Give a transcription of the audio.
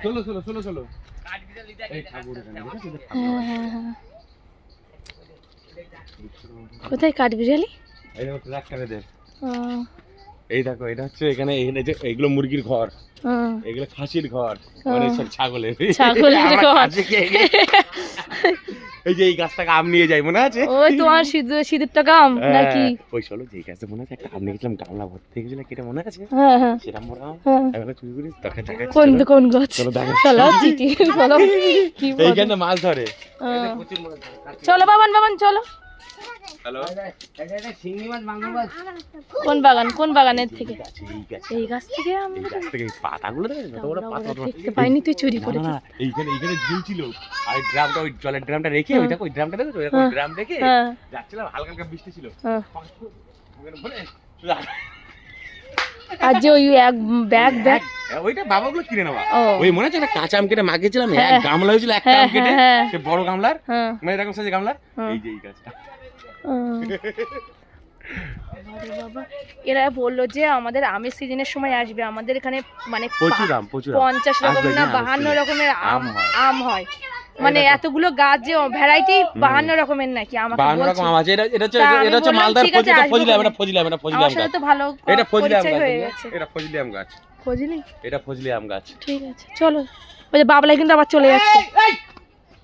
চলো চলো চলো চলো কোথায় কাঠবিড়ালি? এই দেখো এটা হচ্ছে এখানে এগুলো মুরগির ঘর, এগুলো খাসির ঘর, মানে সব ছাগলের ঘর। এই যে এই গাছটাকে আম নিয়ে যাই মনে আছে? ওই তোমার সিঁদুর টাকা আম নাকি? ওই চলো যে গাছটা মনে আছে একটা আম নিয়েছিলাম, গামলা ভর্তি হয়েছিল, কেটে মনে আছে? সেরকম বড় আম এগুলো চুরি করি তখন টাকা। কোন গাছ? চলো চিঠি চলো। কি এইখানে মাছ ধরে। চলো বাবান চলো। হ্যালো কোন বাগানের থেকে? এই গাছ থেকে পাতাগুলো দেখতে পাইনি, তুই চুরি করে? এইখানে ঝুল ছিল, আর ড্রামটা ওই জলের ড্রামটা রেখে ওই দেখো ওই ড্রামটা দেখো ওই ড্রাম রেখে যাচ্ছিলাম, হালকা হালকা বৃষ্টি ছিল, আর যে ওই এক ব্যাগ ওইটা বাবাগুলো কিনে নেওয়া। ওই মনে আছে একটা কাঁচা আম কেটে মাখিয়েছিলাম, এক গামলা হয়েছিল একটা আম কেটে, সে বড় গামলার, মানে এরকম সাইজের গামলার, এই যে এই গাছটা। এরা বললো যে আমাদের আমের সিজনের সময় আসবে, আমাদের এখানে মানে প্রচুর আম 50 রকম না 52 রকমের আম হয়, মানে এতগুলো গাছ যে ভ্যারাইটি 52 রকমের নাকি আমাকে বলছে। 52 রকম আম আছে। এটা হচ্ছে মালদার ফজলি আম গাছ। তো ভালো এটা ফজলি আম গাছ, হয়ে গেছে। এটা ফজলি আম গাছ, ফজলি, এটা ফজলি আম গাছ। ঠিক আছে চলো। ওই যে বাবলাই কিন্তু আবার চলে যাচ্ছে।